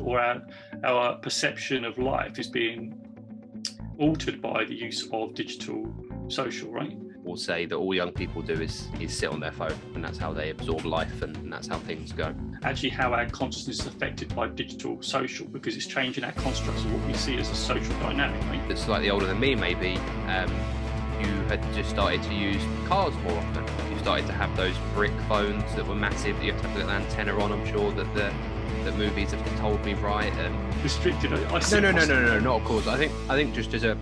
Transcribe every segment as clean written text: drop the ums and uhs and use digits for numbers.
or our perception of life is being altered by the use of digital social, right? We'll say that all young people do is sit on their phone, and that's how they absorb life, and that's how things go. Actually, how our consciousness is affected by digital social, because it's changing our constructs of what we see as a social dynamic, right? That's slightly older than me, maybe. You had just started to use cars more often. You started to have those brick phones that were massive. You have to have an antenna on. I'm sure that the movies have told me right. And restricted. No, not of course. I think just as a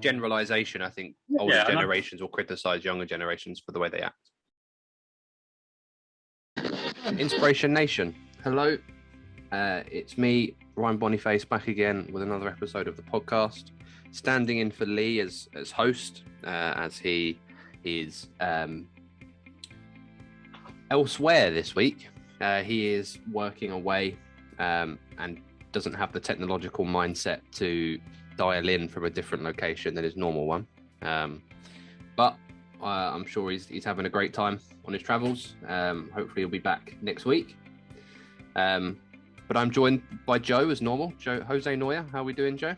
generalization, I think older generations will criticize younger generations for the way they act. Inspiration Nation, hello. It's me, Ryan Boniface, back again with another episode of the podcast. Standing in for Lee as host, as he is elsewhere this week. He is working away and doesn't have the technological mindset to dial in from a different location than his normal one. But I'm sure he's having a great time on his travels. Hopefully he'll be back next week. But I'm joined by Joe as normal. Jose Noya, how are we doing, Joe?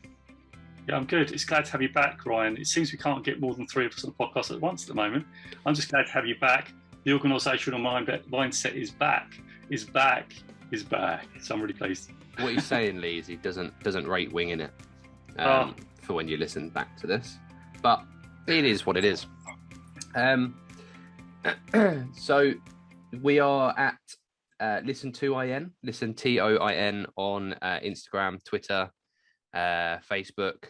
Yeah, I'm good. It's glad to have you back, Ryan. It seems we can't get more than 3 of us on the podcast at once at the moment. I'm just glad to have you back. The organisational mindset is back. So I'm really pleased. What he's saying, Lee, is he doesn't rate winging it for when you listen back to this. But it is what it is. So we are at Listen TOIN on Instagram, Twitter, Facebook,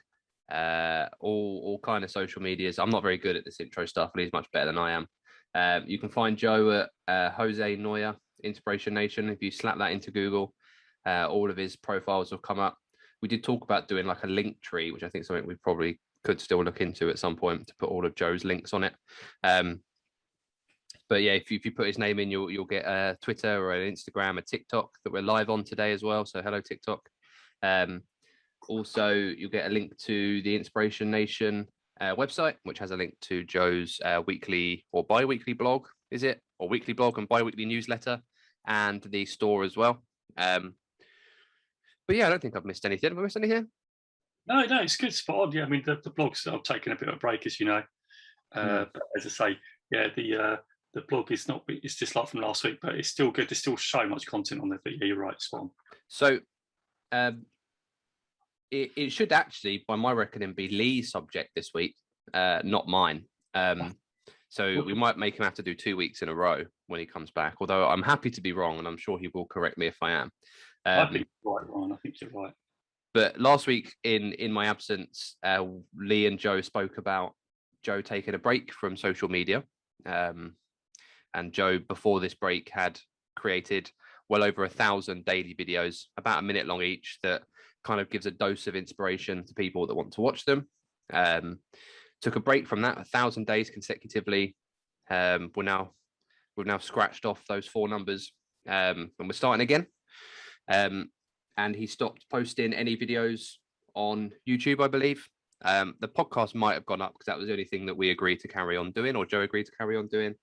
all kind of social medias. I'm not very good at this intro stuff, but he's much better than I am. You can find Joe at Jose Noya, InspirationNation. If you slap that into Google, all of his profiles will come up. We did talk about doing like a link tree, which I think is something we probably could still look into at some point, to put all of Joe's links on it. But yeah, if you put his name in, you'll get a Twitter or an Instagram, a TikTok that we're live on today as well. So hello, TikTok. Also, you'll get a link to the Inspiration Nation website, which has a link to Joe's weekly or bi-weekly blog, is it? Or weekly blog and bi-weekly newsletter, and the store as well. But yeah, I don't think I've missed anything. Have I missed anything? No, it's good. Spot on. Yeah, I mean, the blogs, I've taken a bit of a break, as you know. But as I say, yeah, the blog is not, it's just like from last week, but it's still good. There's still so much content on there. But yeah, you're right, spot on. So it should actually, by my reckoning, be Lee's subject this week, not mine. So we might make him have to do 2 weeks in a row when he comes back, although I'm happy to be wrong, and I'm sure he will correct me if I am. I think you're right, Ron. I think you're right. But last week, in my absence, Lee and Joe spoke about Joe taking a break from social media. And Joe, before this break, had created well over 1,000 daily videos, about a minute long each, that kind of gives a dose of inspiration to people that want to watch them. Took a break from that, 1,000 days consecutively. We've now scratched off those 4 numbers, and we're starting again. And he stopped posting any videos on YouTube, I believe. The podcast might have gone up because that was the only thing that we agreed to carry on doing, or Joe agreed to carry on doing.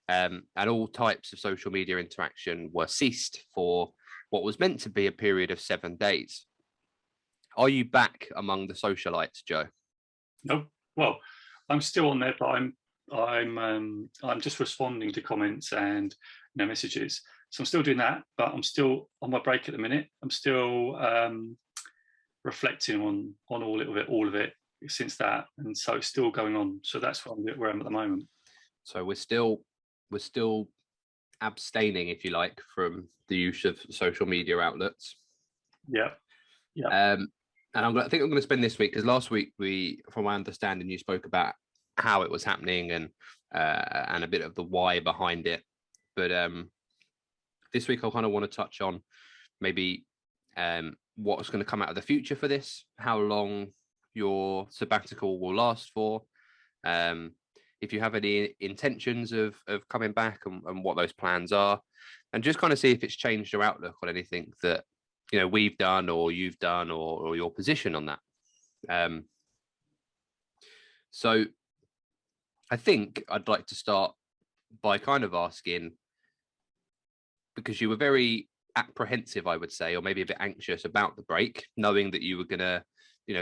And all types of social media interaction were ceased for what was meant to be a period of 7 days. Are you back among the socialites, Joe? No. Well, I'm still on there, but I'm just responding to comments and messages. So I'm still doing that, but I'm still on my break at the minute. I'm still reflecting on all of it since that, and so it's still going on. So that's where I'm at the moment. So we're still Abstaining, if you like, from the use of social media outlets. Yeah. And I think I'm going to spend this week, because last week from my understanding, you spoke about how it was happening and a bit of the why behind it. But this week I kind of want to touch on maybe what's going to come out of the future for this, how long your sabbatical will last for, if you have any intentions of coming back, and what those plans are, and just kind of see if it's changed your outlook on anything that we've done or you've done, or your position on that. So I think I'd like to start by kind of asking, because you were very apprehensive, I would say, or maybe a bit anxious about the break, knowing that you were going to,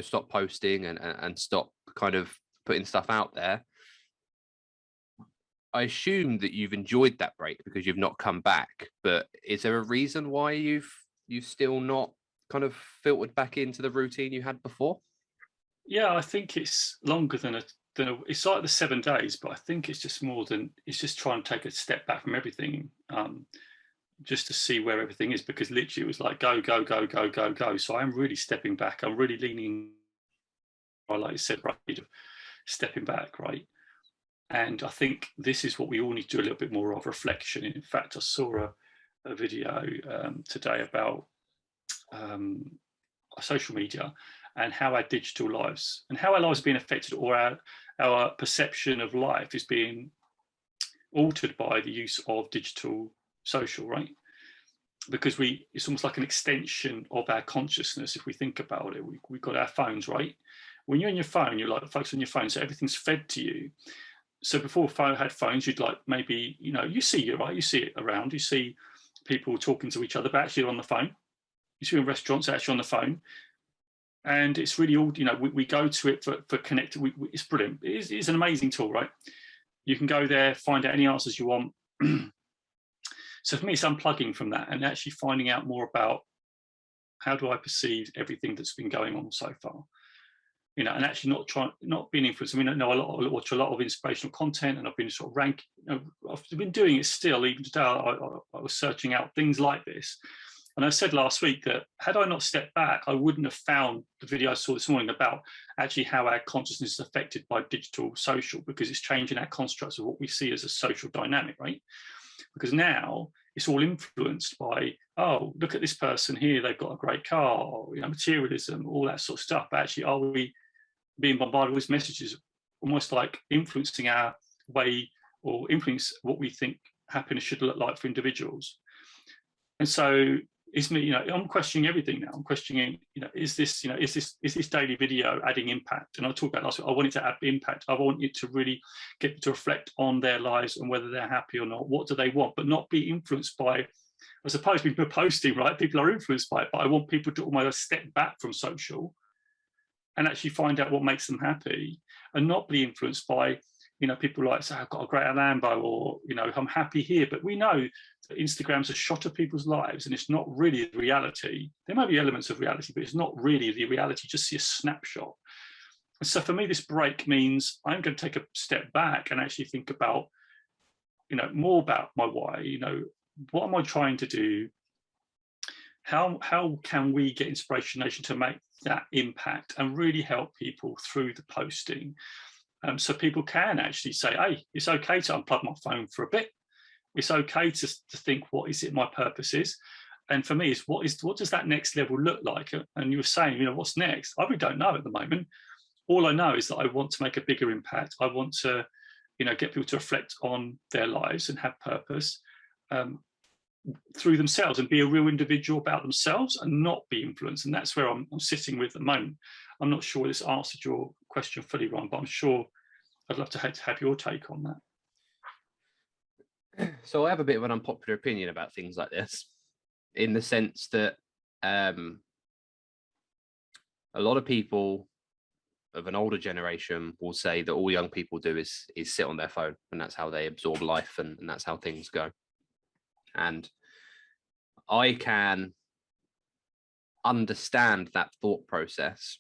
stop posting and stop kind of putting stuff out there. I assume that you've enjoyed that break because you've not come back, but is there a reason why you've still not kind of filtered back into the routine you had before? Yeah, I think it's longer than it's like the 7 days, but I think it's just more than, it's just trying to take a step back from everything, just to see where everything is, because literally it was like go, go, go, go, go, go. So I'm really stepping back. I'm really leaning, like you said, right, stepping back, right? And I think this is what we all need to do a little bit more of, reflection. In fact, I saw a video today about social media and how our digital lives and how our lives are being affected, or our perception of life is being altered by the use of digital social, right? Because it's almost like an extension of our consciousness. If we think about it, we've got our phones, right? When you're on your phone, you're like focused on your phone, so everything's fed to you. So before had phones, you'd like maybe, you see it, right? You see it around, you see people talking to each other, but actually on the phone. You see in restaurants, actually on the phone. And it's really all, we go to it for connecting. It's brilliant. It's an amazing tool, right? You can go there, find out any answers you want. So for me, it's unplugging from that and actually finding out more about how do I perceive everything that's been going on so far. And actually not being influenced. I mean, I know I watch a lot of inspirational content, and I've been sort of ranking. I've been doing it still. Even today, I was searching out things like this. And I said last week that had I not stepped back, I wouldn't have found the video I saw this morning about actually how our consciousness is affected by digital social, because it's changing our constructs of what we see as a social dynamic, right? Because now it's all influenced by, oh, look at this person here, they've got a great car, or, materialism, all that sort of stuff. But actually, are we being bombarded with messages almost like influencing our way, or influence what we think happiness should look like for individuals? And so it's me, I'm questioning everything now. I'm questioning, is this daily video adding impact? And I talked about last week, I want it to add impact. I want it to really get them to reflect on their lives and whether they're happy or not. What do they want? But not be influenced by, I suppose people are posting, right? People are influenced by it, but I want people to almost step back from social and actually find out what makes them happy, and not be influenced by, people like say, I've got a great Lambo, or, I'm happy here. But we know that Instagram's a shot of people's lives, and it's not really the reality. There might be elements of reality, but it's not really the reality. Just see a snapshot. And so for me, this break means I'm going to take a step back and actually think about, more about my why. What am I trying to do? How can we get Inspiration Nation to make that impact and really help people through the posting? So people can actually say, hey, it's okay to unplug my phone for a bit. It's okay to think, what is it my purpose is? And for me, what does that next level look like? And you were saying, what's next? I really don't know at the moment. All I know is that I want to make a bigger impact. I want to, get people to reflect on their lives and have purpose through themselves, and be a real individual about themselves and not be influenced. And that's where I'm sitting with at the moment. I'm not sure this answered your question fully, Ron, but I'm sure I'd love to have your take on that. So I have a bit of an unpopular opinion about things like this, in the sense that a lot of people of an older generation will say that all young people do is sit on their phone, and that's how they absorb life, and that's how things go. And I can understand that thought process,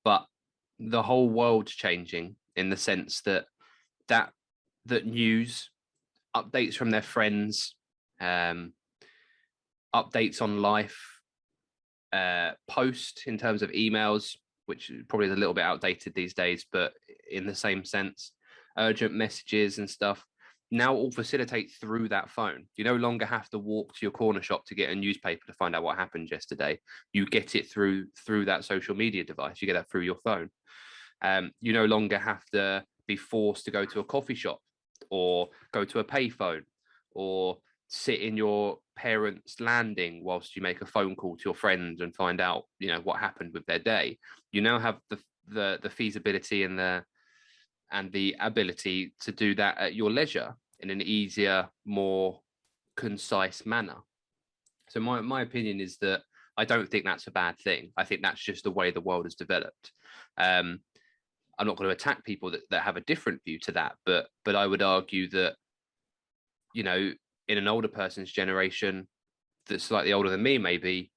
but the whole world's changing in the sense that news, updates from their friends, updates on life, post in terms of emails, which probably is a little bit outdated these days, but in the same sense, urgent messages and stuff, now all facilitate through that phone. You no longer have to walk to your corner shop to get a newspaper to find out what happened yesterday. You get it through that social media device. You get that through your phone. You no longer have to be forced to go to a coffee shop, or go to a payphone, or sit in your parents' landing whilst you make a phone call to your friends and find out, what happened with their day. You now have the feasibility and the ability to do that at your leisure in an easier, more concise manner. So my opinion is that I don't think that's a bad thing. I think that's just the way the world has developed. I'm not going to attack people that have a different view to that, but I would argue that, you know, in an older person's generation that's slightly older than me, maybe,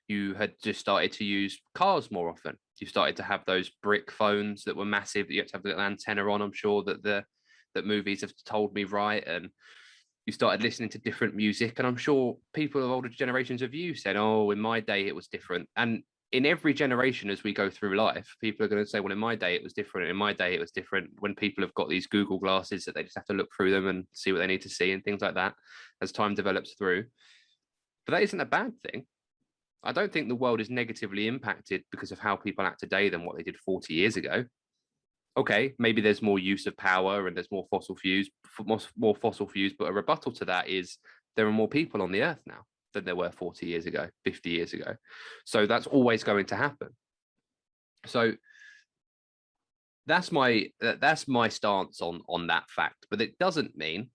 you had just started to use cars more often. You started to have those brick phones that were massive, that you had to have a little antenna on. I'm sure that movies have told me, right? And you started listening to different music. And I'm sure people of older generations of you said, oh, in my day it was different. And in every generation as we go through life, people are going to say, well, in my day it was different. In my day it was different. When people have got these Google glasses that they just have to look through them and see what they need to see and things like that as time develops through. But that isn't a bad thing. I don't think the world is negatively impacted because of how people act today than what they did 40 years ago. Okay, maybe there's more use of power and there's more fossil fuels, but a rebuttal to that is there are more people on the earth now than there were 40 years ago, 50 years ago. So that's always going to happen. So that's my stance on that fact. But it doesn't mean,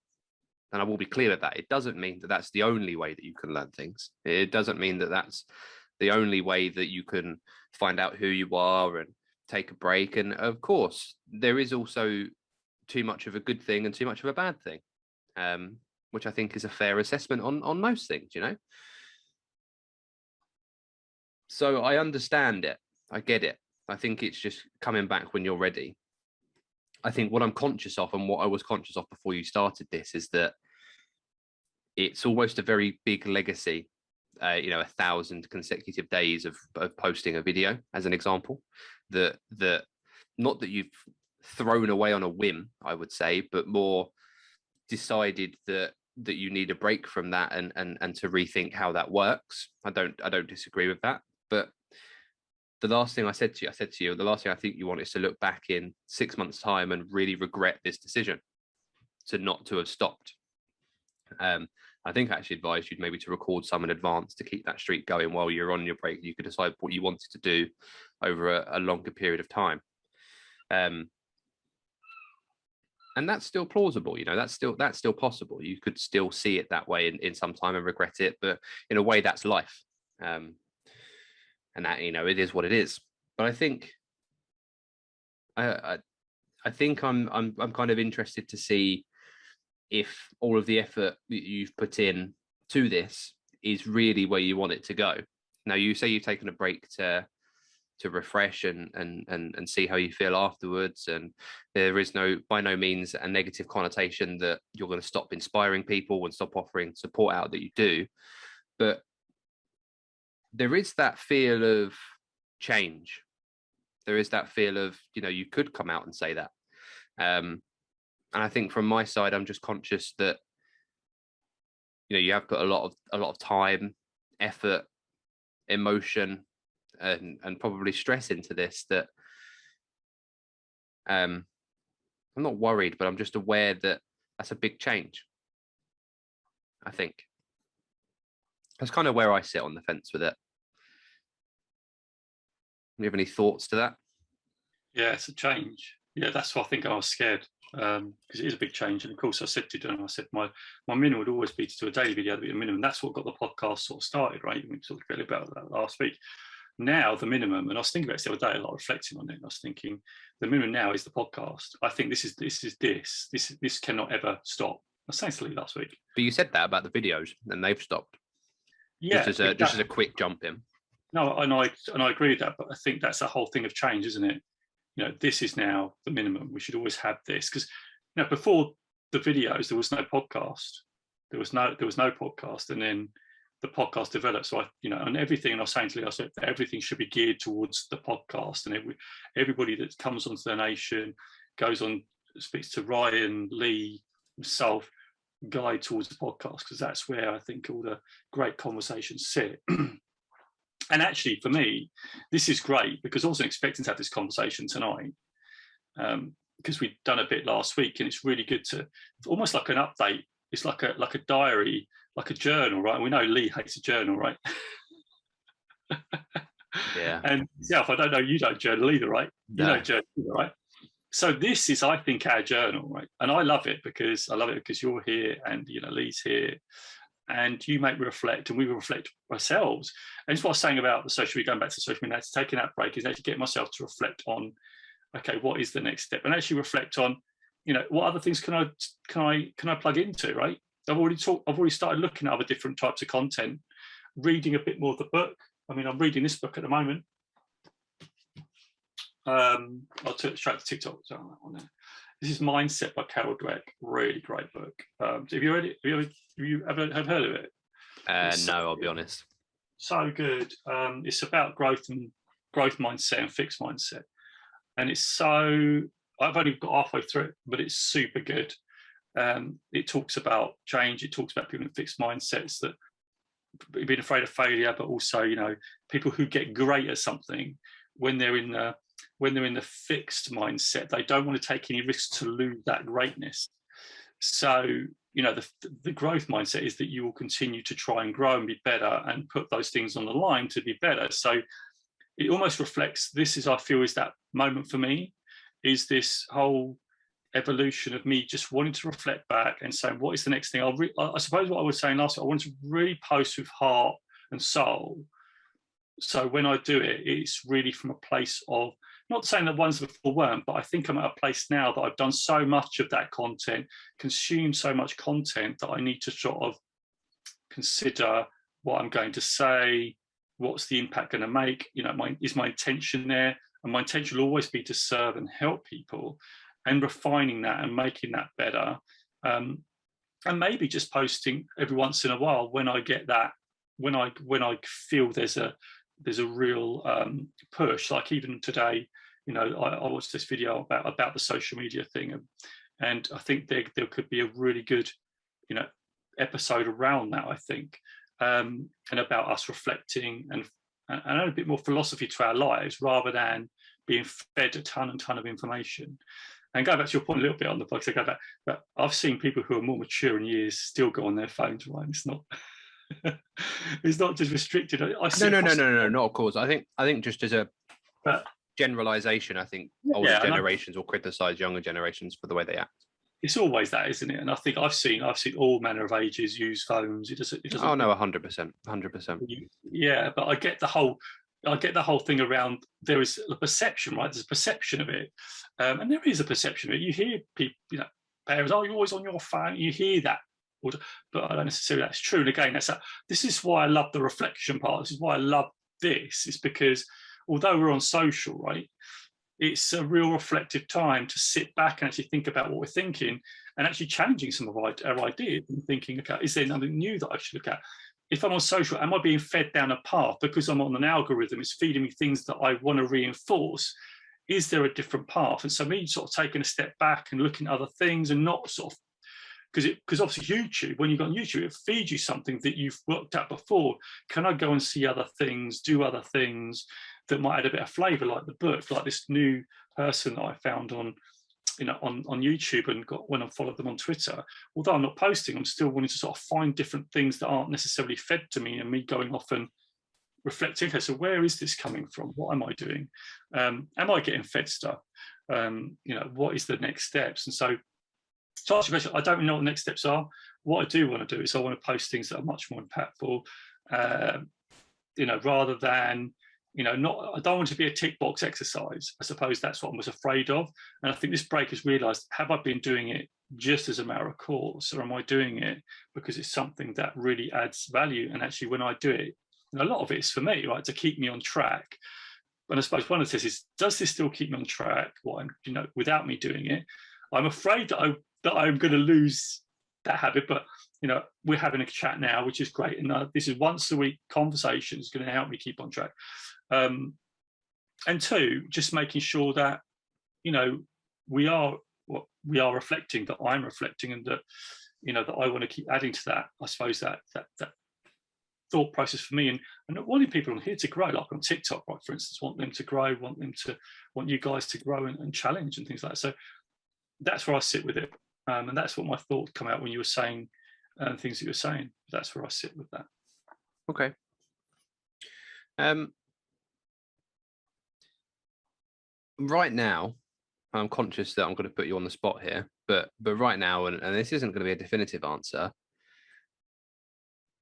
and I will be clear with that, it doesn't mean that that's the only way that you can learn things. It doesn't mean that that's the only way that you can find out who you are and take a break. And of course, there is also too much of a good thing and too much of a bad thing, which I think is a fair assessment on most things, you know? So I understand it. I get it. I think it's just coming back when you're ready. I think what I'm conscious of and what I was conscious of before you started this is that it's almost a very big legacy, 1,000 consecutive days of posting a video, as an example, that not that you've thrown away on a whim, I would say, but more decided that you need a break from that and to rethink how that works. I don't disagree with that. But the last thing I said to you, the last thing I think you want is to look back in 6 months' time and really regret this decision not to have stopped. I think I actually advised you maybe to record some in advance to keep that streak going while you're on your break. You could decide what you wanted to do over a longer period of time. And that's still plausible, you know, that's still possible. You could still see it that way in some time and regret it, but in a way that's life. And that, you know, it is what it is. But I think I think I'm kind of interested to see if all of the effort that you've put in to this is really where you want it to go. Now, you say you've taken a break to refresh and see how you feel afterwards, and there is by no means a negative connotation that you're going to stop inspiring people and stop offering support out that you do, but there is that feel of change. There is that feel of, you know, you could come out and say that. And I think from my side, I'm just conscious that, you know, you have put a lot of time, effort, emotion, and probably stress into this, that I'm not worried, but I'm just aware that that's a big change. I think that's kind of where I sit on the fence with it. Do you have any thoughts to that? Yeah, it's a change. Yeah, that's why I think I was scared, because it is a big change. And of course, I said to you, I said my minimum would always be to do a daily video, to be a minimum. That's what got the podcast sort of started, right? We talked a bit about that last week. Now the minimum, and I was thinking about this the other day, a lot reflecting on it. I was thinking the minimum now is the podcast. I think this cannot ever stop. I was saying to Lee last week. But you said that about the videos, and they've stopped. Yeah, just as a quick jump in. No, and I agree with that, but I think that's the whole thing of change, isn't it? You know, this is now the minimum. We should always have this, because, you know, before the videos there was no podcast. There was no podcast, and then the podcast developed. So and everything. And I was saying to Lee, I said that everything should be geared towards the podcast, and everybody that comes onto the Nation goes on, speaks to Ryan, Lee, myself, guide towards the podcast, because that's where I think all the great conversations sit. And actually, for me, this is great, because I wasn't expecting to have this conversation tonight, because we'd done a bit last week, and it's really good to, almost like an update. It's like a diary, like a journal, right? And we know Lee hates a journal, right? Yeah. And yeah, if I don't know, you don't journal either, right? No. You don't journal either, right? So this is, I think, our journal, right? And I love it because you're here, and Lee's here. and you make me reflect, and we reflect ourselves. And it's what I was saying about the social media, going back to social media, taking that break is actually getting myself to reflect on, okay, what is the next step, and actually reflect on, what other things can I plug into, right? I've already started looking at other different types of content, reading a bit more of the book. I mean, I'm reading this book at the moment. I'll turn it straight to TikTok. So on there. This is Mindset by Dweck. Really great book. Have you read it? Have you ever heard of it? No, I'll be honest. So good. It's about growth mindset and fixed mindset, and it's so. I've only got halfway through it, but it's super good. It talks about change. It talks about people in fixed mindsets, that being afraid of failure, but also, people who get great at something, when they're in the fixed mindset, they don't want to take any risks to lose that greatness. So, the growth mindset is that you will continue to try and grow and be better and put those things on the line to be better. So it almost reflects, I feel is that moment for me, is this whole evolution of me just wanting to reflect back and saying, what is the next thing? I suppose what I was saying last week, I wanted to really post with heart and soul. So when I do it, it's really from a place of, not saying that ones before weren't, but I think I'm at a place now that I've done so much of that content, consumed so much content, that I need to sort of consider what I'm going to say, what's the impact going to make, is my intention there? And my intention will always be to serve and help people, and refining that and making that better. And maybe just posting every once in a while when I get that, when I feel there's a real push. Like even today, I watched this video about the social media thing, and I think there could be a really good, episode around that, I think, and about us reflecting and a bit more philosophy to our lives, rather than being fed a ton of information. And go back to your point a little bit on the book, but I've seen people who are more mature in years still go on their phones, right? It's not it's not just restricted. No, not of course. I think just as a generalization, I think older generations will criticize younger generations for the way they act. It's always that, isn't it? And I think I've seen all manner of ages use phones. It doesn't. Oh no, 100%. Yeah, but I get the whole thing around, there is a perception, right? There's a perception of it, and there is a perception of it. You hear people, parents, you're always on your phone. You hear that, but I don't necessarily that's true. And again, this is why I love the reflection part. This is why I love this. It's because although we're on social, right, it's a real reflective time to sit back and actually think about what we're thinking, and actually challenging some of our ideas and thinking, okay, is there something new that I should look at? If I'm on social, am I being fed down a path because I'm on an algorithm? It's feeding me things that I want to reinforce. Is there a different path? And so me sort of taking a step back and looking at other things, and not sort of, because obviously YouTube, when you go on YouTube, it feeds you something that you've worked at before. Can I go and see other things, do other things that might add a bit of flavour, like the book, like this new person that I found on YouTube, and when I followed them on Twitter. Although I'm not posting, I'm still wanting to sort of find different things that aren't necessarily fed to me, and me going off and reflecting, okay, so where is this coming from? What am I doing? Am I getting fed stuff? What is the next steps? And so to answer your question, I don't really know what the next steps are. What I do want to do is I want to post things that are much more impactful, rather than, I don't want to be a tick box exercise. I suppose that's what I was afraid of. And I think this break has realised, have I been doing it just as a matter of course, or am I doing it because it's something that really adds value? And actually, when I do it, a lot of it is for me, right, to keep me on track. And I suppose one of the tests is, does this still keep me on track? Without me doing it, I'm afraid that I'm going to lose that habit. But we're having a chat now, which is great, and this is once a week conversation is going to help me keep on track. And two, just making sure that we are reflecting, that I'm reflecting, and that that I want to keep adding to that. I suppose that thought process for me, and wanting people on here to grow, like on TikTok, right, for instance, want them to grow, want you guys to grow and challenge and things like that. So that's where I sit with it, and that's what my thought come out when you were saying things that you were saying. That's where I sit with that. Okay. Right now, I'm conscious that I'm going to put you on the spot here, but right now, and this isn't going to be a definitive answer,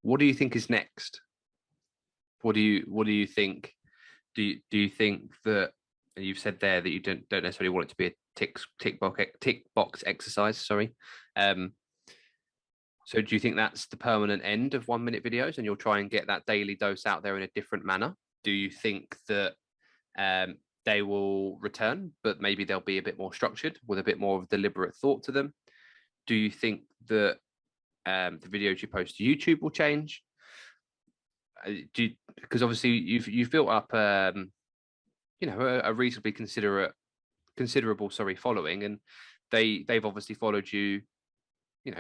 What do you think is next? What do you think? Do you think that, and you've said there that you don't necessarily want it to be a tick box exercise? Sorry. So do you think that's the permanent end of 1 minute videos, and you'll try and get that daily dose out there in a different manner? Do you think that they will return, but maybe they'll be a bit more structured with a bit more of deliberate thought to them? Do you think that the videos you post to YouTube will change? Because obviously you've built up a reasonably considerable following, and they've obviously followed you,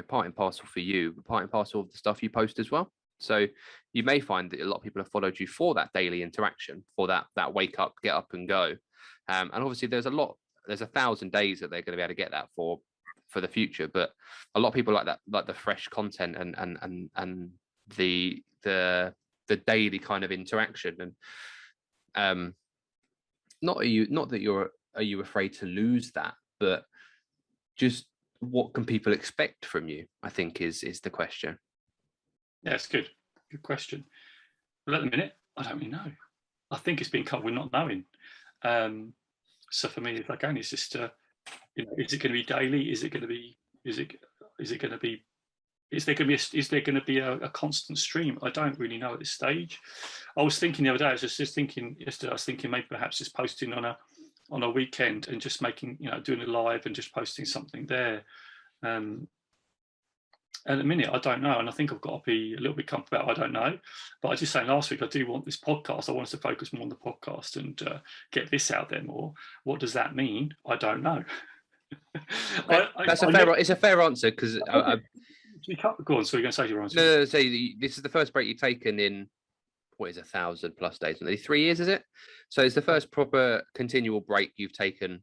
part and parcel for you, but part and parcel of the stuff you post as well. So you may find that a lot of people have followed you for that daily interaction, for that wake up, get up and go. And obviously there's 1,000 days that they're going to be able to get that for the future. But a lot of people like that, like the fresh content and the daily kind of interaction. And are you afraid to lose that, but just what can people expect from you, I think is the question. Yeah, it's good question. Well, at the minute, I don't really know. I think it's been cut with not knowing. So for me, again, it's just is it going to be daily? Is there going to be a constant stream? I don't really know at this stage. I was thinking the other day, I was just thinking yesterday, I was thinking maybe perhaps just posting on a weekend and just making, doing a live and just posting something there. At the minute, I don't know, and I think I've got to be a little bit comfortable. I don't know, but I was just saying last week, I do want this podcast. I want us to focus more on the podcast and get this out there more. What does that mean? I don't know. It's a fair answer, because go on. So you're going to say your answer? No. Say this is the first break you've taken in, what is 1,000+ days? 3 years, is it? So it's the first proper continual break you've taken.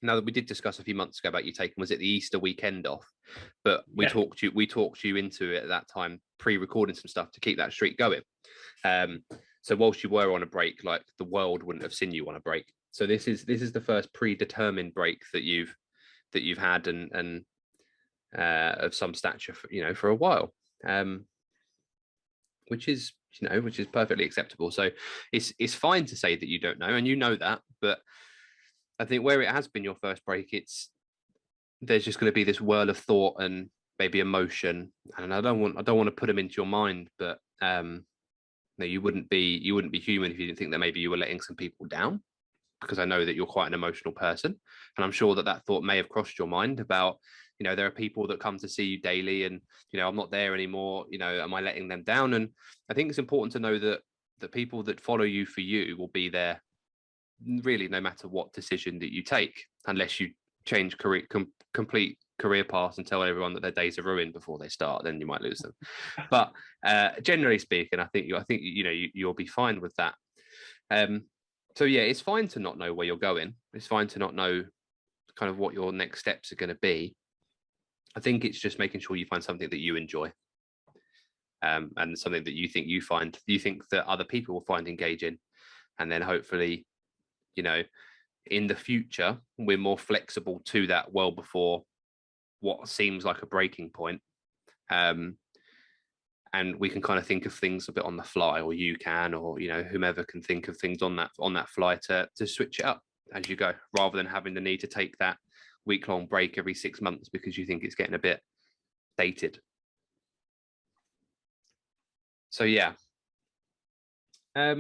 Now, that we did discuss a few months ago about you taking, was it the Easter weekend off? But we talked you into it at that time, pre-recording some stuff to keep that streak going. So whilst you were on a break, like, the world wouldn't have seen you on a break. So this is the first predetermined break that you've had, and of some stature for a while, which is perfectly acceptable. So it's fine to say that you don't know, and that, but I think where it has been your first break, there's just going to be this whirl of thought and maybe emotion, and I don't want to put them into your mind, but no, you wouldn't be human if you didn't think that maybe you were letting some people down, because I know that you're quite an emotional person, and I'm sure that thought may have crossed your mind about, there are people that come to see you daily, and I'm not there anymore, am I letting them down? And I think it's important to know that the people that follow you for you will be there really no matter what decision that you take, unless you change complete career paths and tell everyone that their days are ruined before they start, then you might lose them. But generally speaking, I think you'll be fine with that. So yeah, it's fine to not know where you're going. It's fine to not know kind of what your next steps are going to be. I think it's just making sure you find something that you enjoy, and something that you think that other people will find engaging, and then hopefully, in the future, we're more flexible to that well before what seems like a breaking point. And we can kind of think of things a bit on the fly, or you can, or, whomever can think of things on that fly to switch it up as you go, rather than having the need to take that week-long break every 6 months because you think it's getting a bit dated. So yeah. How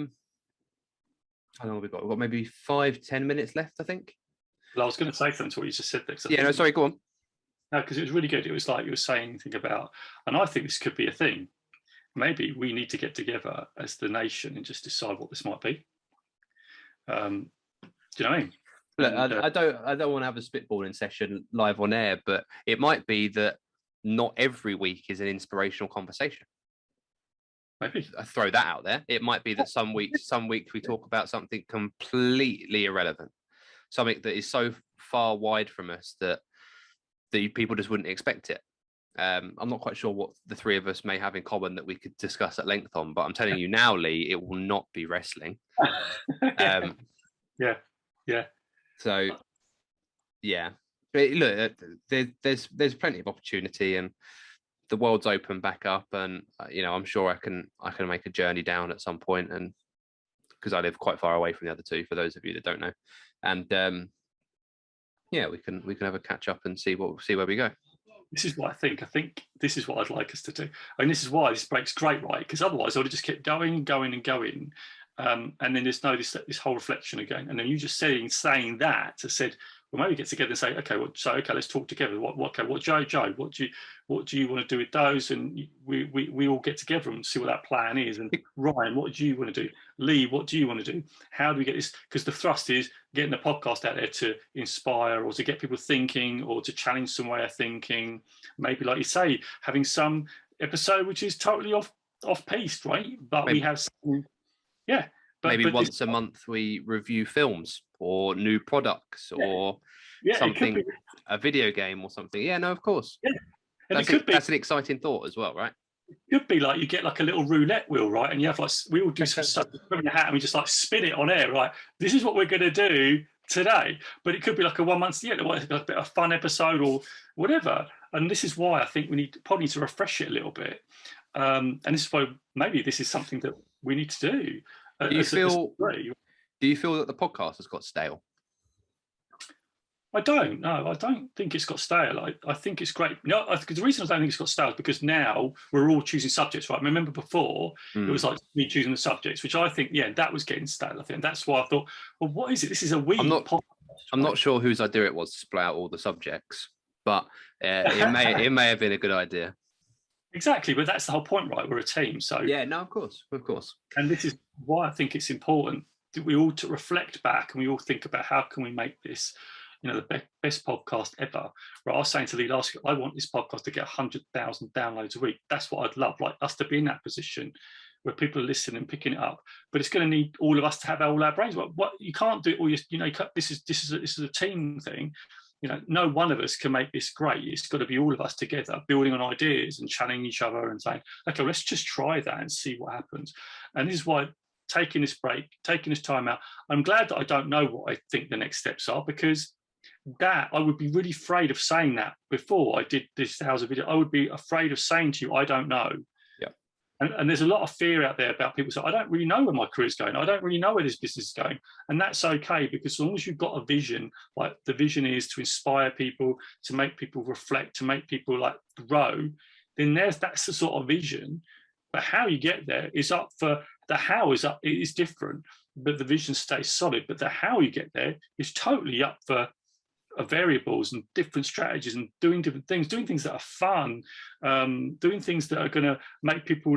long have we got? We've got maybe 5-10 minutes left, I think. Well, I was going to say something to what you just said there. Yeah, no, sorry, go on. No, because it was really good. It was like you were saying anything about, and I think this could be a thing. Maybe we need to get together as the nation and just decide what this might be. Do you know what I mean? Look, I don't want to have a spitballing session live on air, but it might be that not every week is an inspirational conversation. Maybe I throw that out there. It might be that some weeks we talk about something completely irrelevant, something that is so far wide from us that people just wouldn't expect it. I'm not quite sure what the three of us may have in common that we could discuss at length on, but I'm telling you now, Lee, it will not be wrestling. Yeah. So, yeah. But look, there's plenty of opportunity, and the world's opened back up, and I'm sure I can make a journey down at some point, and because I live quite far away from the other two, for those of you that don't know, and we can have a catch up and see where we go. This is what I think. I think this is what I'd like us to do. And this is why this break's great, right? Because otherwise I would have just kept going and going and going. And then there's this whole reflection again. And then you just saying that said, well, maybe get together and say, okay, let's talk together. Joe, what do you want to do with those? And we all get together and see what that plan is. And Ryan, what do you want to do? Lee, what do you want to do? How do we get this? Because the thrust is getting the podcast out there to inspire or to get people thinking or to challenge some way of thinking. Maybe, like you say, having some episode which is totally off piste, right? But maybe we have some, yeah. But once a month we review films or new products or something, a video game or something. Yeah, no, of course. Yeah. And that's an exciting thought as well, right? It could be like you get like a little roulette wheel, right? And you have we all do some stuff, put in the hat and we just like spin it on air, right? This is what we're going to do today. But it could be like a 1 month, like a bit of a fun episode or whatever. And this is why I think we probably need to refresh it a little bit. And this is why maybe this is something that we need to do. Do you feel that the podcast has got stale? I don't. No, I don't think it's got stale. I think it's great. No, the reason I don't think it's got stale is because now we're all choosing subjects, right? Remember before it was like me choosing the subjects, which I think, that was getting stale. I think that's why I thought, well, what is it? This is a podcast. I'm not sure whose idea it was to split out all the subjects, but it may have been a good idea. Exactly, but that's the whole point, right? We're a team, so yeah. No, of course. And this is why I think it's important that we all to reflect back and we all think about how can we make this, the best podcast ever. Right, I was saying to Lee last week, I want this podcast to get 100,000 downloads a week. That's what I'd love, like us to be in that position where people are listening and picking it up. But it's going to need all of us to have all our brains. What you can't do it all. This is a team thing. No one of us can make this great. It's got to be all of us together, building on ideas and challenging each other and saying, okay, let's just try that and see what happens. And this is why taking this break, taking this time out, I'm glad that I don't know what I think the next steps are, because that I would be really afraid of saying that before I did this house of video. I would be afraid of saying to you, I don't know. And there's a lot of fear out there about people saying, I don't really know where my career's going. I don't really know where this business is going. And that's okay, because as long as you've got a vision, like the vision is to inspire people, to make people reflect, to make people like grow, then that's the sort of vision. But how you get there is up for the how is up, it is different, but the vision stays solid. But the how you get there is totally up for variables and different strategies and doing different things, doing things that are fun, doing things that are going to make people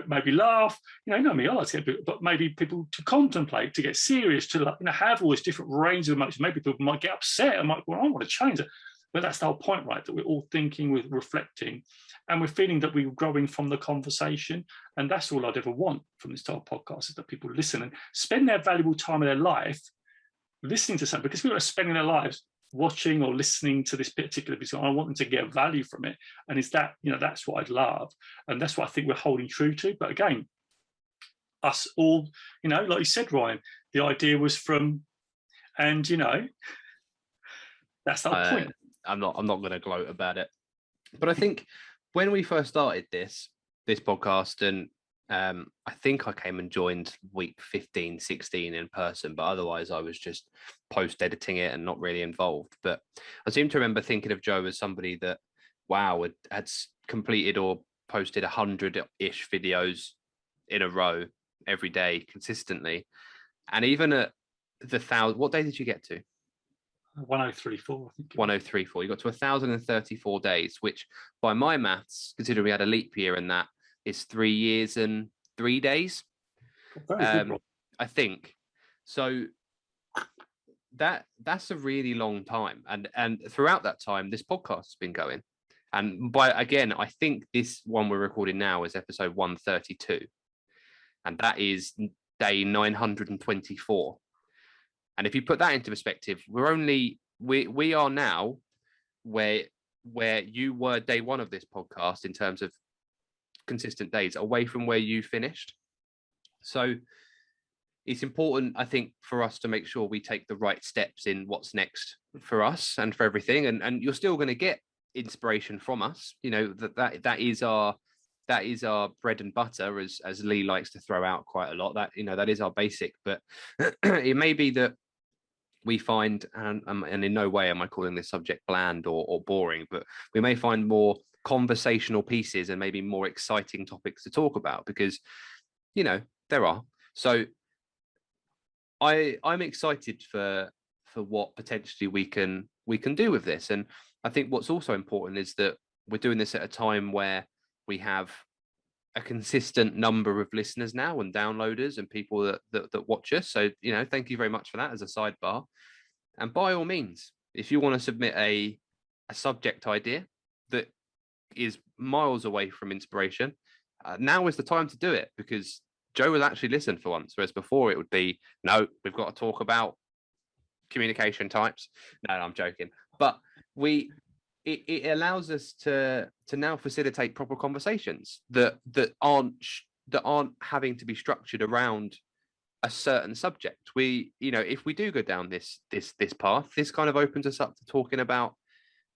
maybe laugh, I like to get, but maybe people to contemplate, to get serious, to have all this different range of emotions. Maybe people might get upset and might, well, I want to change it. But that's the whole point, right? That we're all thinking, we're reflecting, and we're feeling that we're growing from the conversation. And that's all I'd ever want from this type of podcast, is that people listen and spend their valuable time of their life listening to something, because people are spending their lives watching or listening to this particular piece. I want them to get value from it. And is that, that's what I'd love. And that's what I think we're holding true to. But again, us all, like you said, Ryan, the idea was from, and that's the whole point. I'm not going to gloat about it. But I think when we first started this podcast, and I think I came and joined week 15, 16 in person, but otherwise I was just post-editing it and not really involved. But I seem to remember thinking of Joe as somebody that, had completed or posted 100-ish videos in a row every day consistently. And even at the 1,000, what day did you get to? 1034, I think. 1034. You got to 1,034 days, which by my maths, considering we had a leap year and that, is 3 years and 3 days. I think. So that's a really long time. And throughout that time, this podcast has been going. And again, I think this one we're recording now is episode 132. And that is day 924. And if you put that into perspective, we are now where you were day one of this podcast in terms of consistent days, away from where you finished. So it's important, I think, for us to make sure we take the right steps in what's next for us and for everything. And you're still going to get inspiration from us. That is our bread and butter, as Lee likes to throw out quite a lot. That is our basic. But it may be that we find, and in no way am I calling this subject bland or boring, but we may find more conversational pieces and maybe more exciting topics to talk about, because there are. So I'm excited for what potentially we can do with this. And I think what's also important is that we're doing this at a time where we have a consistent number of listeners now and downloaders and people that watch us. So, thank you very much for that as a sidebar. And by all means, if you want to submit a subject idea that is miles away from inspiration, now is the time to do it, because Joe will actually listen for once, whereas before it would be, no, we've got to talk about communication types. No, I'm joking. But it allows us to now facilitate proper conversations that aren't having to be structured around a certain subject. If we do go down this path, this kind of opens us up to talking about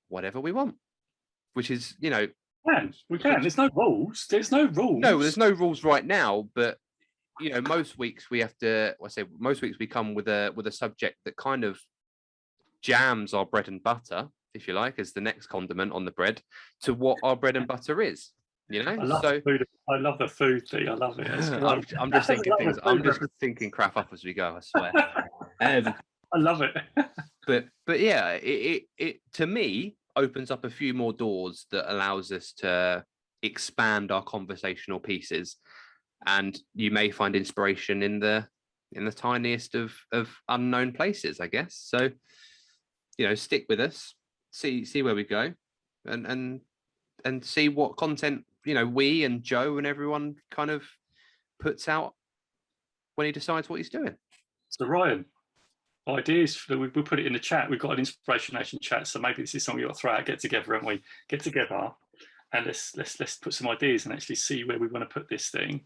whatever we want, which is, we can. There's no rules. No, there's no rules right now, but most weeks we have to. Most weeks we come with a subject that kind of jams our bread and butter, if you like, as the next condiment on the bread to what our bread and butter is. I love the food thing. I love it. I'm just thinking things. I'm just thinking crap up as we go, I swear. I love it. but yeah, it to me opens up a few more doors that allows us to expand our conversational pieces, and you may find inspiration in the tiniest of unknown places, I guess. So stick with us, see where we go, and see what content we and Joe and everyone kind of puts out when he decides what he's doing. So Ryan, ideas, we put it in the chat. We've got an InspirationNation chat, so maybe this is something you'll throw out, get together, and we get together and let's put some ideas and actually see where we want to put this thing.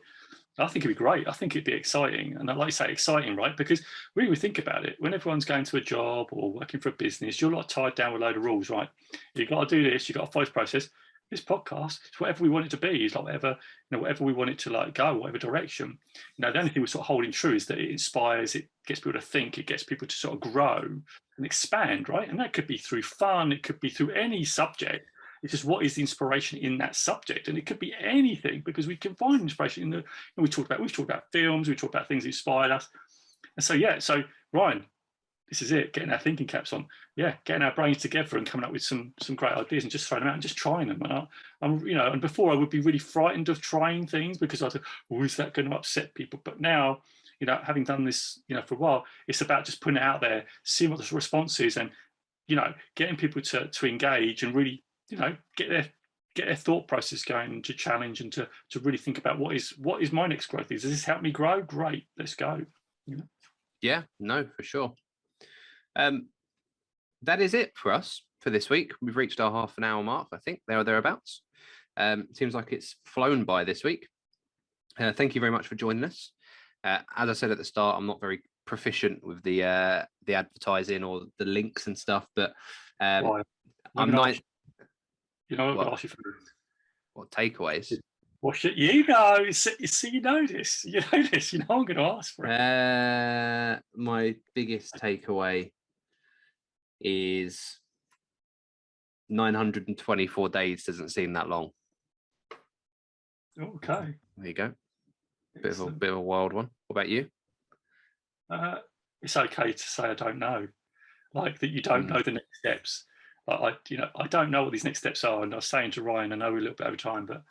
I think it'd be great. I think it'd be exciting. And I like to say exciting, right? Because when we think about it, when everyone's going to a job or working for a business, you're not tied down with a load of rules, right? You've got to do this, you've got to follow this process. This podcast, it's whatever we want it to be. It's like whatever we want it to go, whatever direction. The only thing we're sort of holding true is that it inspires, it gets people to think, it gets people to sort of grow and expand, right? And that could be through fun, it could be through any subject. It's just what is the inspiration in that subject, and it could be anything, because we can find inspiration in we've talked about films, we talked about things that inspired us, and so Ryan, this is it, getting our thinking caps on, getting our brains together and coming up with some great ideas and just throwing them out and just trying them. And and before I would be really frightened of trying things because I thought, is that going to upset people? But now, having done this, for a while, it's about just putting it out there, seeing what the response is, and getting people to engage and really get their thought process going, to challenge and to really think about what is my next growth. Does this help me grow? Great, let's go. Yeah, no, for sure. That is it for us for this week. We've reached our half an hour mark, I think, there or thereabouts. Seems like it's flown by this week. Thank you very much for joining us. As I said at the start, I'm not very proficient with the advertising or the links and stuff, but I'm not. What takeaways? Well, shit, you know this. I'm going to ask for it. My biggest takeaway is 924 days doesn't seem that long. Okay. There you go. Bit of a wild one. What about you? It's okay to say I don't know, like that you don't know the next steps. I don't know what these next steps are, and I was saying to Ryan, I know we're a little bit over time, but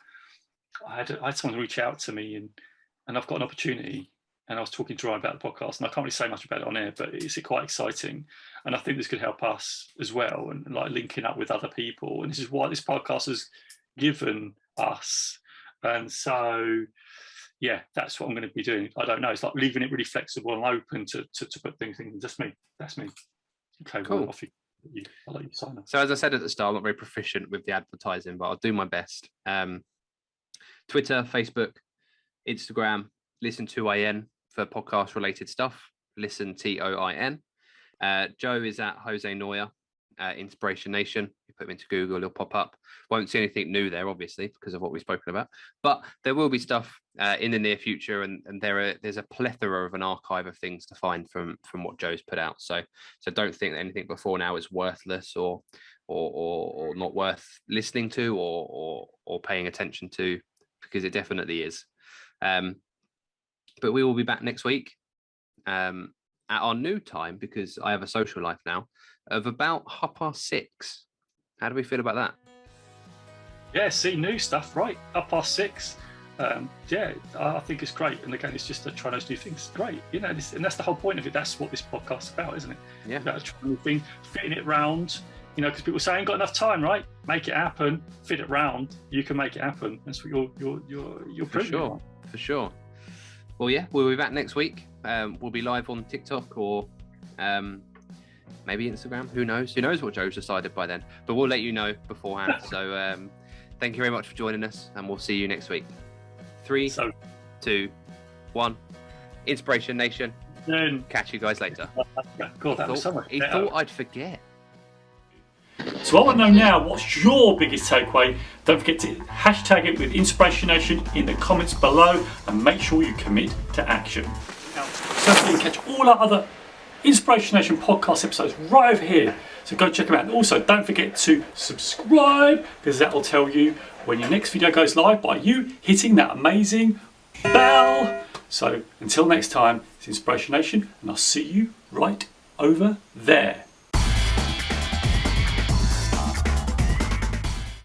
I had someone reach out to me, and I've got an opportunity, and I was talking to Ryan about the podcast, and I can't really say much about it on air, but it's quite exciting, and I think this could help us as well, and like linking up with other people, and this is what this podcast has given us, and so that's what I'm going to be doing. I don't know. It's like leaving it really flexible and open to put things in. Just me. That's me. Okay, cool. Well, off you. I'll let you sign up. So as I said at the start, I'm not very proficient with the advertising, but I'll do my best. Twitter, Facebook, Instagram, listen to IN for podcast related stuff. Listen TOIN. Joe is at Jose Noya, InspirationNation. He put them into Google, it'll pop up. Won't see anything new there, obviously, because of what we've spoken about. But there will be stuff in the near future, and there's a plethora of an archive of things to find from what Joe's put out. So don't think that anything before now is worthless or not worth listening to or paying attention to, because it definitely is. But we will be back next week at our new time, because I have a social life now, of about 6:30. How do we feel about that? Yeah, see new stuff, right? 6:30. Yeah, I think it's great. And again, it's just trying those new things. Great, and that's the whole point of it. That's what this podcast's about, isn't it? Yeah. About trying a new thing, fitting it round. Because people say, I ain't got enough time, right? Make it happen. Fit it round. You can make it happen. That's what you're proving. For sure. Well, yeah, we'll be back next week. We'll be live on TikTok or maybe Instagram. Who knows? Who knows what Joe's decided by then? But we'll let you know beforehand. So thank you very much for joining us, and we'll see you next week. 3, 2, 1. Inspiration Nation. Catch you guys later. God, that was so much better. He thought I'd forget. So I want to know now, what's your biggest takeaway? Don't forget to hashtag it with Inspiration Nation in the comments below, and make sure you commit to action. So you can catch all our other Inspiration Nation podcast episodes right over here. So go check them out. And also don't forget to subscribe, because that will tell you when your next video goes live by you hitting that amazing bell. So until next time, it's Inspiration Nation, and I'll see you right over there.